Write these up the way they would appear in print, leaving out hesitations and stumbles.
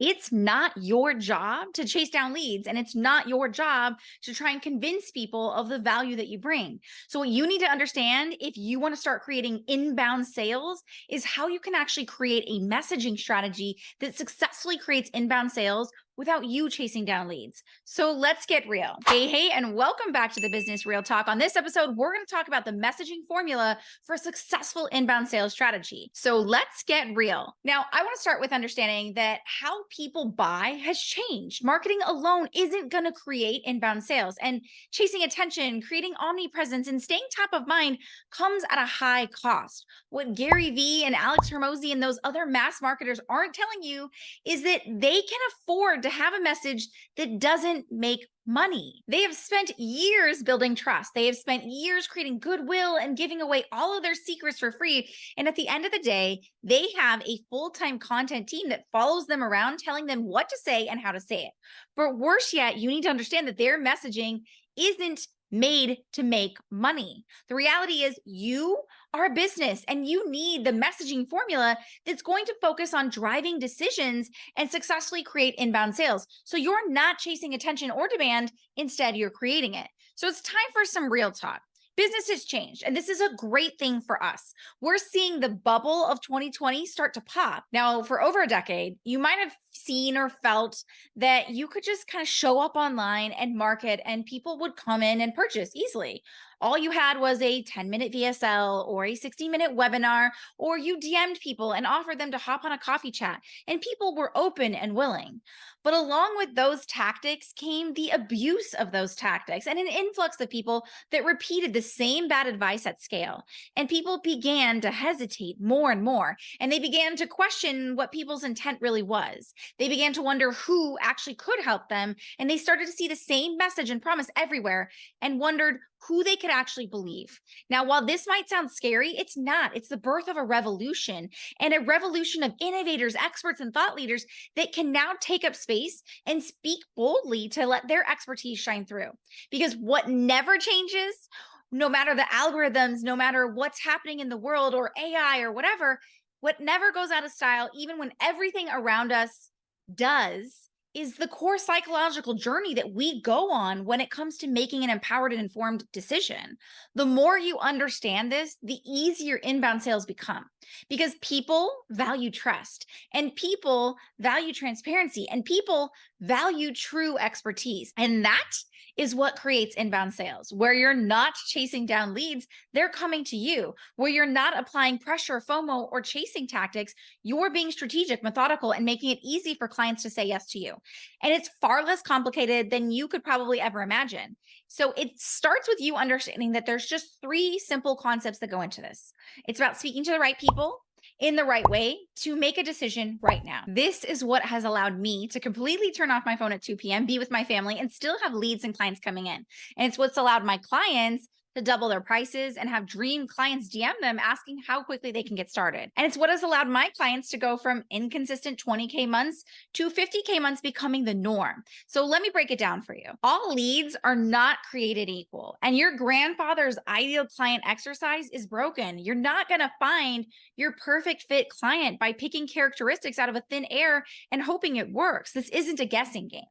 It's not your job to chase down leads, and it's not your job to try and convince people of the value that you bring. So, what you need to understand if you want to start creating inbound sales is how you can actually create a messaging strategy that successfully creates inbound sales without you chasing down leads. So let's get real. Hey, and welcome back to the Business Real Talk. On this episode, we're going to talk about the messaging formula for a successful inbound sales strategy. So let's get real. Now, I want to start with understanding that how people buy has changed. Marketing alone isn't going to create inbound sales, and chasing attention, creating omnipresence, and staying top of mind comes at a high cost. What Gary Vee and Alex Hermosi and those other mass marketers aren't telling you is that they can afford to have a message that doesn't make money. They have spent years building trust. They have spent years creating goodwill and giving away all of their secrets for free. And at the end of the day, they have a full-time content team that follows them around, telling them what to say and how to say it. But worse yet, you need to understand that their messaging isn't made to make money. The reality is you are a business and you need the messaging formula that's going to focus on driving decisions and successfully create inbound sales. So you're not chasing attention or demand, instead you're creating it. So it's time for some real talk. Business has changed, and this is a great thing for us. We're seeing the bubble of 2020 start to pop. Now, for over a decade, you might have seen or felt that you could just kind of show up online and market, and people would come in and purchase easily. All you had was a 10-minute VSL or a 60-minute webinar, or you DM'd people and offered them to hop on a coffee chat, and people were open and willing. But along with those tactics came the abuse of those tactics and an influx of people that repeated the same bad advice at scale. And people began to hesitate more and more, and they began to question what people's intent really was. They began to wonder who actually could help them, and they started to see the same message and promise everywhere and wondered who they could actually believe. Now, while this might sound scary, it's not. It's the birth of a revolution, and a revolution of innovators, experts, and thought leaders that can now take up space and speak boldly to let their expertise shine through. Because what never changes, no matter the algorithms, no matter what's happening in the world or AI or whatever, what never goes out of style, even when everything around us does, is the core psychological journey that we go on when it comes to making an empowered and informed decision. The more you understand this, the easier inbound sales become, because people value trust, and people value transparency, and people value true expertise. And that is what creates inbound sales, where you're not chasing down leads, they're coming to you. Where you're not applying pressure, FOMO, or chasing tactics, you're being strategic, methodical, and making it easy for clients to say yes to you. And it's far less complicated than you could probably ever imagine. So it starts with you understanding that there's just three simple concepts that go into this. It's about speaking to the right people in the right way to make a decision right now. This is what has allowed me to completely turn off my phone at 2 p.m., be with my family, and still have leads and clients coming in. And it's what's allowed my clients to double their prices and have dream clients DM them asking how quickly they can get started. And it's what has allowed my clients to go from inconsistent 20K months to 50K months becoming the norm. So let me break it down for you. All leads are not created equal, and your grandfather's ideal client exercise is broken. You're not going to find your perfect fit client by picking characteristics out of a thin air and hoping it works. This isn't a guessing game.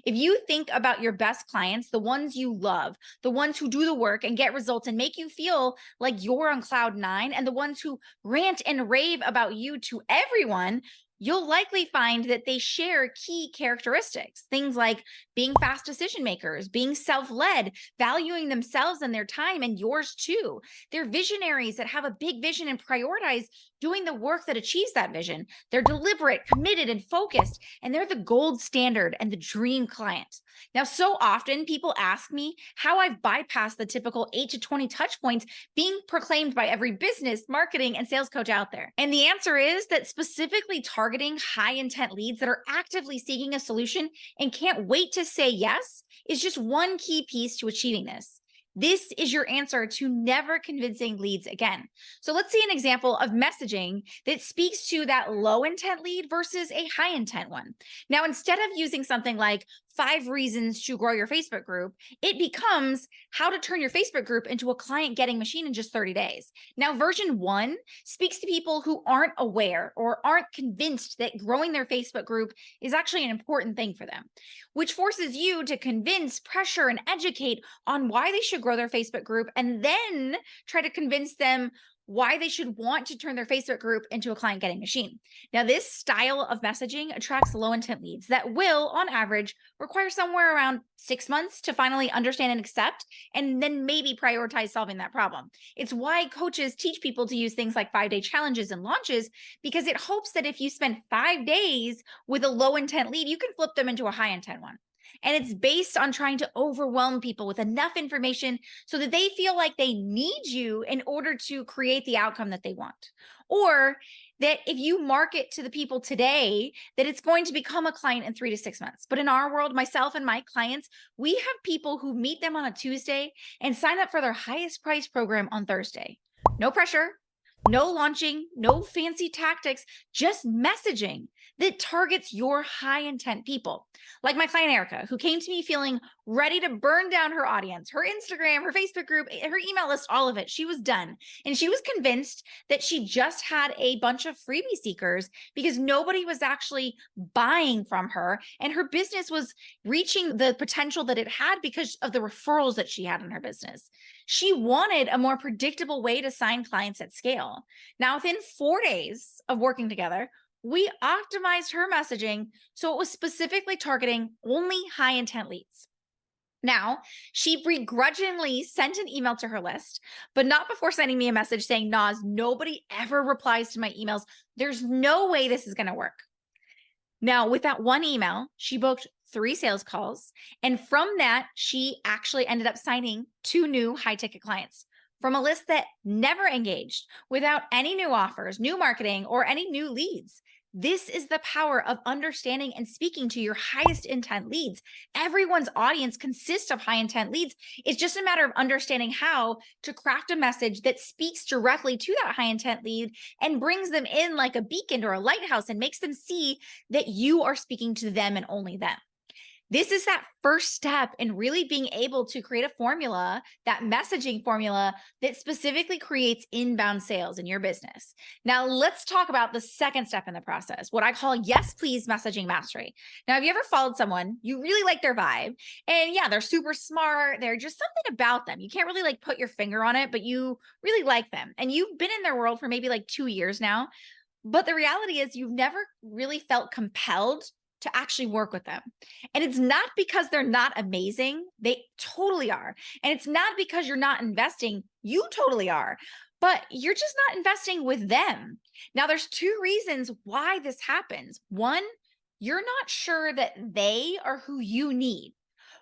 If you think about your best clients, the ones you love, the ones who do the work and get results and make you feel like you're on cloud nine, and the ones who rant and rave about you to everyone, you'll likely find that they share key characteristics. Things like being fast decision makers, being self-led, valuing themselves and their time and yours too. They're visionaries that have a big vision and prioritize doing the work that achieves that vision. They're deliberate, committed, and focused, and they're the gold standard and the dream client. Now, so often people ask me how I've bypassed the typical 8 to 20 touch points being proclaimed by every business, marketing, and sales coach out there. And the answer is that specifically targeting high intent leads that are actively seeking a solution and can't wait to say yes is just one key piece to achieving this. This is your answer to never convincing leads again. So let's see an example of messaging that speaks to that low intent lead versus a high intent one. Now, instead of using something like 5 reasons to grow your Facebook group, it becomes how to turn your Facebook group into a client getting machine in just 30 days. Now, version 1 speaks to people who aren't aware or aren't convinced that growing their Facebook group is actually an important thing for them, which forces you to convince, pressure, and educate on why they should grow their Facebook group, and then try to convince them why they should want to turn their Facebook group into a client getting machine. Now, this style of messaging attracts low intent leads that will, on average, require somewhere around 6 months to finally understand and accept, and then maybe prioritize solving that problem. It's why coaches teach people to use things like 5-day challenges and launches, because it hopes that if you spend 5 days with a low intent lead, you can flip them into a high intent one. And it's based on trying to overwhelm people with enough information so that they feel like they need you in order to create the outcome that they want. Or that if you market to the people today, that it's going to become a client in 3 to 6 months. But in our world, myself and my clients, we have people who meet them on a Tuesday and sign up for their highest price program on Thursday. No pressure, no launching, no fancy tactics, just messaging that targets your high intent people. Like my client Erica, who came to me feeling ready to burn down her audience, her Instagram, her Facebook group, her email list, all of it. She was done. And she was convinced that she just had a bunch of freebie seekers because nobody was actually buying from her. And her business was reaching the potential that it had because of the referrals that she had in her business. She wanted a more predictable way to sign clients at scale. Now, within 4 days of working together, we optimized her messaging so it was specifically targeting only high intent leads. Now, she begrudgingly sent an email to her list, but not before sending me a message saying, Naz, nobody ever replies to my emails. There's no way this is going to work. Now, with that one email, she booked 3 sales calls. And from that, she actually ended up signing 2 new high ticket clients from a list that never engaged, without any new offers, new marketing, or any new leads. This is the power of understanding and speaking to your highest intent leads. Everyone's audience consists of high intent leads. It's just a matter of understanding how to craft a message that speaks directly to that high intent lead and brings them in like a beacon or a lighthouse and makes them see that you are speaking to them and only them. This is that first step in really being able to create a formula, that messaging formula that specifically creates inbound sales in your business. Now, let's talk about the second step in the process, what I call yes, please messaging mastery. Now, have you ever followed someone, you really like their vibe, and yeah, they're super smart. They're just something about them. You can't really like put your finger on it, but you really like them. And you've been in their world for maybe like 2 years now. But the reality is you've never really felt compelled to actually work with them. And it's not because they're not amazing. They totally are. And it's not because you're not investing. You totally are. But you're just not investing with them. Now, there's 2 reasons why this happens. One, you're not sure that they are who you need.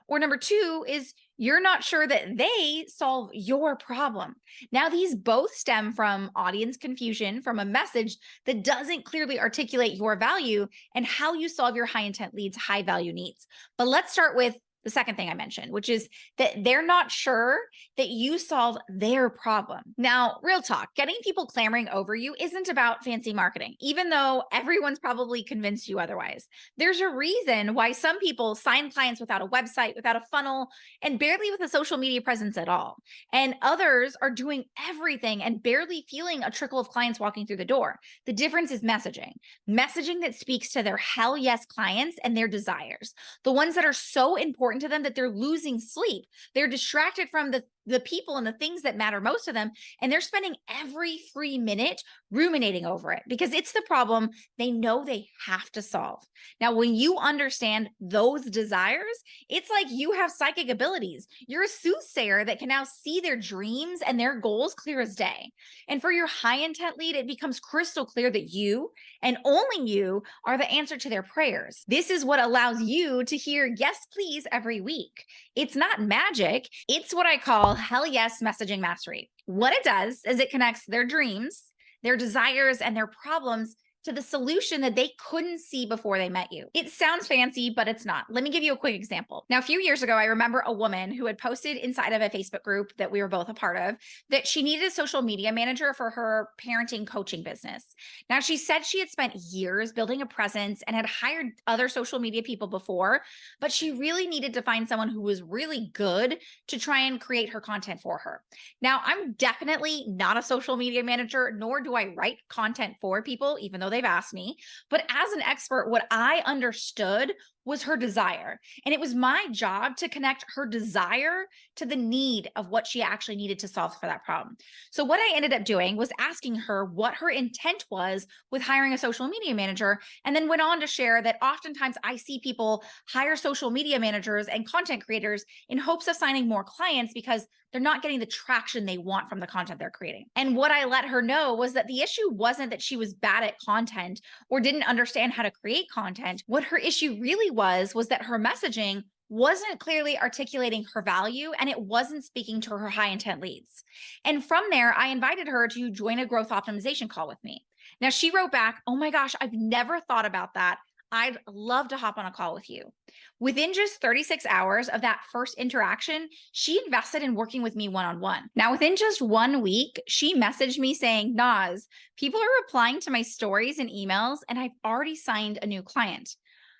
Or number 2 is you're not sure that they solve your problem. Now, these both stem from audience confusion, from a message that doesn't clearly articulate your value and how you solve your high intent leads' high value needs. But let's start with the second thing I mentioned, which is that they're not sure that you solve their problem. Now, real talk, getting people clamoring over you isn't about fancy marketing, even though everyone's probably convinced you otherwise. There's a reason why some people sign clients without a website, without a funnel, and barely with a social media presence at all. And others are doing everything and barely feeling a trickle of clients walking through the door. The difference is messaging that speaks to their hell yes clients and their desires, the ones that are so important to them that they're losing sleep. They're distracted from the people and the things that matter most to them. And they're spending every free minute ruminating over it because it's the problem they know they have to solve. Now, when you understand those desires, it's like you have psychic abilities. You're a soothsayer that can now see their dreams and their goals clear as day. And for your high intent lead, it becomes crystal clear that you and only you are the answer to their prayers. This is what allows you to hear yes, please every week. It's not magic. It's what I call hell yes messaging mastery. What it does is it connects their dreams, their desires, and their problems to the solution that they couldn't see before they met you. It sounds fancy, but it's not. Let me give you a quick example. Now, a few years ago, I remember a woman who had posted inside of a Facebook group that we were both a part of that she needed a social media manager for her parenting coaching business. Now, she said she had spent years building a presence and had hired other social media people before, but she really needed to find someone who was really good to try and create her content for her. Now, I'm definitely not a social media manager, nor do I write content for people, even though they've asked me. But as an expert, what I understood was her desire. And it was my job to connect her desire to the need of what she actually needed to solve for that problem. So what I ended up doing was asking her what her intent was with hiring a social media manager, and then went on to share that oftentimes I see people hire social media managers and content creators in hopes of signing more clients because they're not getting the traction they want from the content they're creating. And what I let her know was that the issue wasn't that she was bad at content or didn't understand how to create content. What her issue really was that her messaging wasn't clearly articulating her value and it wasn't speaking to her high intent leads. And from there, I invited her to join a growth optimization call with me. Now, she wrote back, "Oh my gosh, I've never thought about that. I'd love to hop on a call with you." Within just 36 hours of that first interaction, she invested in working with me one-on-one. Now, within just 1 week, she messaged me saying, "Naz, people are replying to my stories and emails, and I've already signed a new client."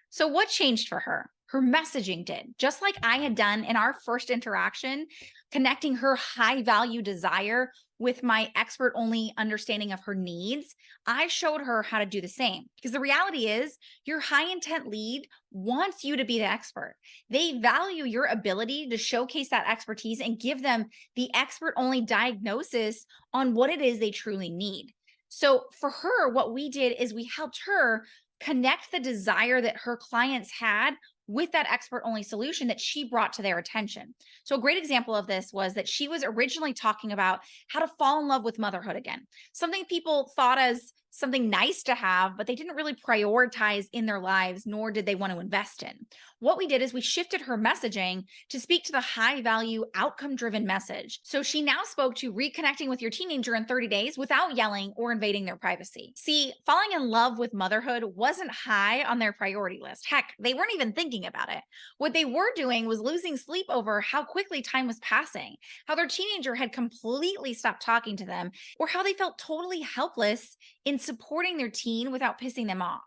So what changed for her? Her messaging did, just like I had done in our first interaction, connecting her high value desire with my expert only understanding of her needs. I showed her how to do the same, because the reality is your high intent lead wants you to be the expert. They value your ability to showcase that expertise and give them the expert only diagnosis on what it is they truly need. So for her, what we did is we helped her connect the desire that her clients had with that expert only solution that she brought to their attention. So a great example of this was that she was originally talking about how to fall in love with motherhood again, something people thought as something nice to have, but they didn't really prioritize in their lives, nor did they want to invest in. What we did is we shifted her messaging to speak to the high value outcome driven message. So she now spoke to reconnecting with your teenager in 30 days without yelling or invading their privacy. See, falling in love with motherhood wasn't high on their priority list. Heck, they weren't even thinking about it. What they were doing was losing sleep over how quickly time was passing, how their teenager had completely stopped talking to them, or how they felt totally helpless in supporting their teen without pissing them off.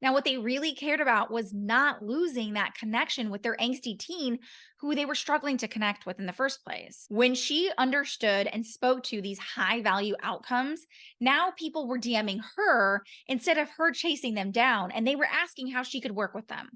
Now, what they really cared about was not losing that connection with their angsty teen who they were struggling to connect with in the first place. When she understood and spoke to these high value outcomes, now people were DMing her instead of her chasing them down, and they were asking how she could work with them.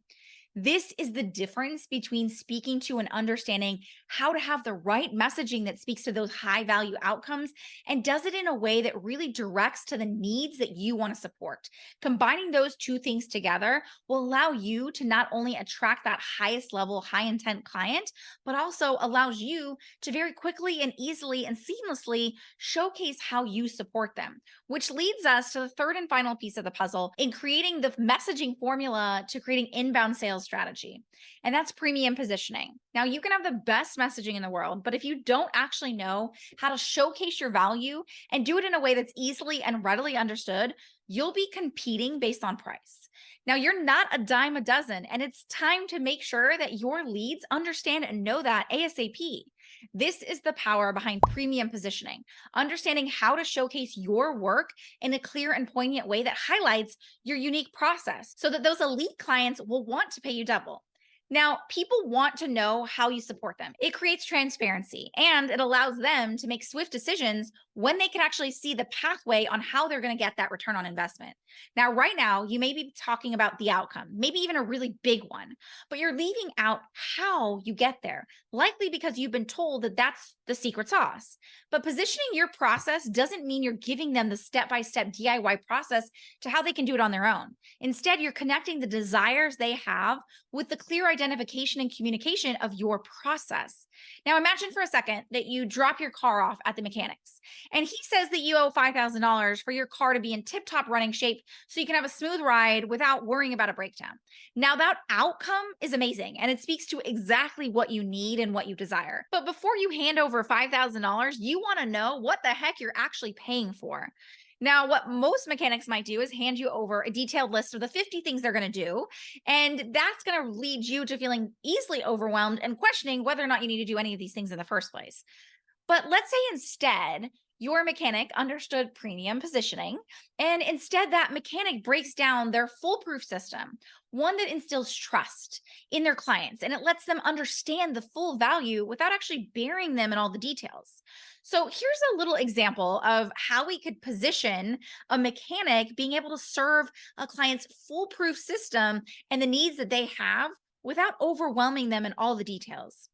This is the difference between speaking to and understanding how to have the right messaging that speaks to those high value outcomes and does it in a way that really directs to the needs that you want to support. Combining those two things together will allow you to not only attract that highest level, high intent client, but also allows you to very quickly and easily and seamlessly showcase how you support them, which leads us to the third and final piece of the puzzle in creating the messaging formula to creating inbound sales strategy. And that's premium positioning. Now, you can have the best messaging in the world, but if you don't actually know how to showcase your value and do it in a way that's easily and readily understood, you'll be competing based on price. Now, you're not a dime a dozen, and it's time to make sure that your leads understand and know that ASAP. This is the power behind premium positioning, understanding how to showcase your work in a clear and poignant way that highlights your unique process so that those elite clients will want to pay you double. Now, people want to know how you support them. It creates transparency and it allows them to make swift decisions when they can actually see the pathway on how they're going to get that return on investment. Now, right now, you may be talking about the outcome, maybe even a really big one, but you're leaving out how you get there, likely because you've been told that that's the secret sauce. But positioning your process doesn't mean you're giving them the step-by-step DIY process to how they can do it on their own. Instead, you're connecting the desires they have with the clear identification and communication of your process. Now, imagine for a second that you drop your car off at the mechanic's, and he says that you owe $5,000 for your car to be in tip-top running shape so you can have a smooth ride without worrying about a breakdown. Now, that outcome is amazing, and it speaks to exactly what you need and what you desire. But before you hand over $5,000, you want to know what the heck you're actually paying for. Now, what most mechanics might do is hand you over a detailed list of the 50 things they're going to do. And that's going to lead you to feeling easily overwhelmed and questioning whether or not you need to do any of these things in the first place. But let's say instead your mechanic understood premium positioning, and instead that mechanic breaks down their foolproof system, one that instills trust in their clients and it lets them understand the full value without actually burying them in all the details. So here's a little example of how we could position a mechanic being able to serve a client's foolproof system and the needs that they have without overwhelming them in all the details.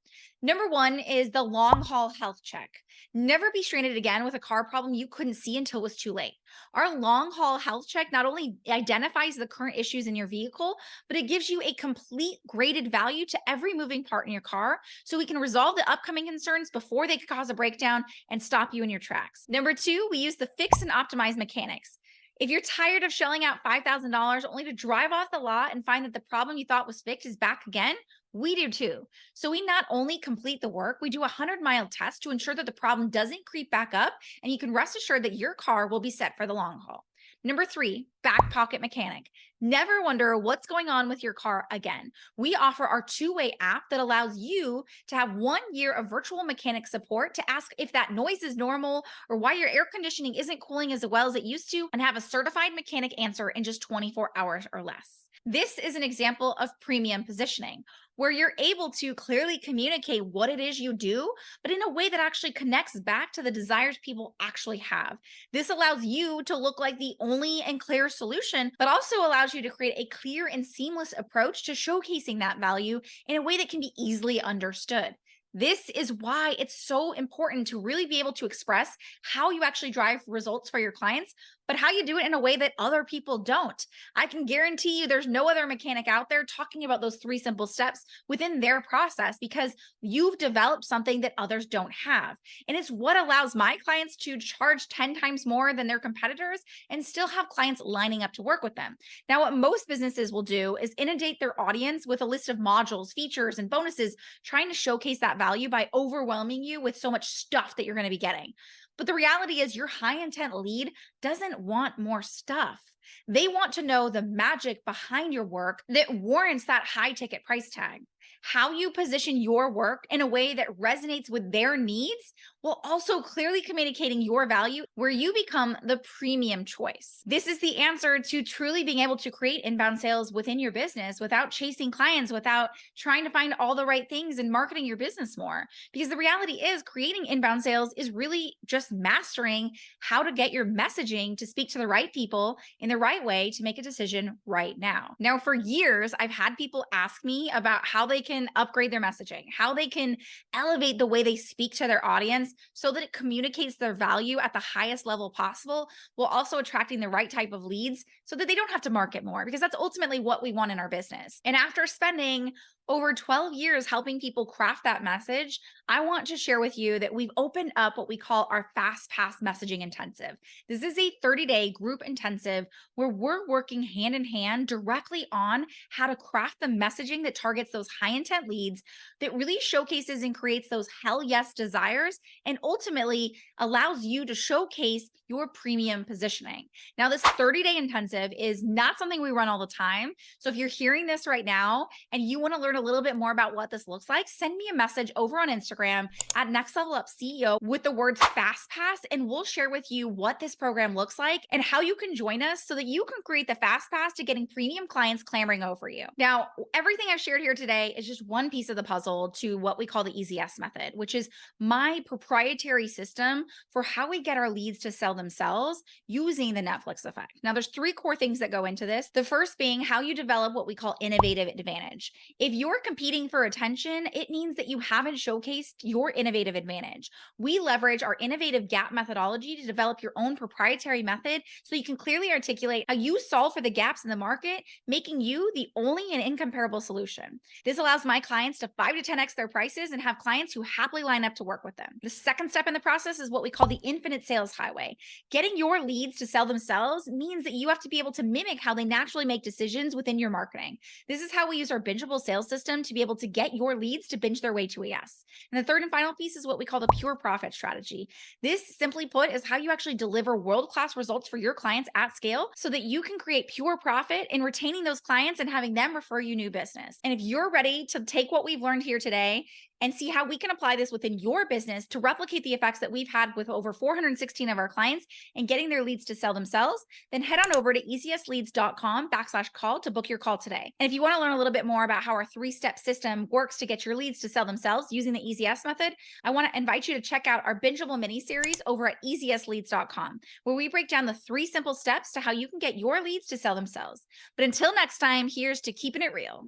Number one is the long haul health check. Never be stranded again with a car problem you couldn't see until it was too late. Our long haul health check not only identifies the current issues in your vehicle, but it gives you a complete graded value to every moving part in your car so we can resolve the upcoming concerns before they could cause a breakdown and stop you in your tracks. Number two, we use the fix and optimize mechanics. If you're tired of shelling out $5,000 only to drive off the lot and find that the problem you thought was fixed is back again, we do too. So we not only complete the work, we do a 100-mile test to ensure that the problem doesn't creep back up, and you can rest assured that your car will be set for the long haul. Number three, back pocket mechanic. Never wonder what's going on with your car again. We offer our two-way app that allows you to have 1 year of virtual mechanic support to ask if that noise is normal or why your air conditioning isn't cooling as well as it used to, and have a certified mechanic answer in just 24 hours or less. This is an example of premium positioning, where you're able to clearly communicate what it is you do, but in a way that actually connects back to the desires people actually have. This allows you to look like the only and clear solution, but also allows you to create a clear and seamless approach to showcasing that value in a way that can be easily understood. This is why it's so important to really be able to express how you actually drive results for your clients, but how you do it in a way that other people don't. I can guarantee you there's no other mechanic out there talking about those three simple steps within their process because you've developed something that others don't have. And it's what allows my clients to charge 10 times more than their competitors and still have clients lining up to work with them. Now, what most businesses will do is inundate their audience with a list of modules, features, and bonuses, trying to showcase that value by overwhelming you with so much stuff that you're going to be getting. But the reality is, your high intent lead doesn't want more stuff. They want to know the magic behind your work that warrants that high ticket price tag. How you position your work in a way that resonates with their needs while also clearly communicating your value, where you become the premium choice. This is the answer to truly being able to create inbound sales within your business without chasing clients, without trying to find all the right things and marketing your business more. Because the reality is, creating inbound sales is really just mastering how to get your messaging to speak to the right people in the right way to make a decision right now. Now, for years, I've had people ask me about how they can upgrade their messaging, how they can elevate the way they speak to their audience so that it communicates their value at the highest level possible, while also attracting the right type of leads so that they don't have to market more, because that's ultimately what we want in our business. And after spending over 12 years helping people craft that message, I want to share with you that we've opened up what we call our Fast Pass Messaging Intensive. This is a 30-day group intensive where we're working hand in hand directly on how to craft the messaging that targets those high intent leads, that really showcases and creates those hell yes desires, and ultimately allows you to showcase your premium positioning. Now, this 30-day intensive is not something we run all the time. So if you're hearing this right now and you want to learn a little bit more about what this looks like, send me a message over on Instagram at Next Level Up CEO with the words Fast Pass, and we'll share with you what this program looks like and how you can join us so that you can create the Fast Pass to getting premium clients clamoring over you. Now, everything I've shared here today is just one piece of the puzzle to what we call the Easy Yes method, which is my proprietary system for how we get our leads to sell themselves using the Netflix effect. Now, there's three core things that go into this. The first being how you develop what we call innovative advantage. If you're competing for attention, it means that you haven't showcased your innovative advantage. We leverage our innovative gap methodology to develop your own proprietary method so you can clearly articulate how you solve for the gaps in the market, making you the only and incomparable solution. This allows my clients to 5 to 10x their prices and have clients who happily line up to work with them. The second step in the process is what we call the infinite sales highway. Getting your leads to sell themselves means that you have to be able to mimic how they naturally make decisions within your marketing. This is how we use our bingeable sales system to be able to get your leads to binge their way to a yes. And the third and final piece is what we call the pure profit strategy. This, simply put, is how you actually deliver world-class results for your clients at scale so that you can create pure profit in retaining those clients and having them refer you new business. And if you're ready to take what we've learned here today and see how we can apply this within your business to replicate the effects that we've had with over 416 of our clients and getting their leads to sell themselves, then head on over to easyesleads.com/call to book your call today. And if you want to learn a little bit more about how our 3-step system works to get your leads to sell themselves using the EasyS method, I want to invite you to check out our bingeable mini series over at easyesleads.com, where we break down the 3 simple steps to how you can get your leads to sell themselves. But until next time, here's to keeping it real.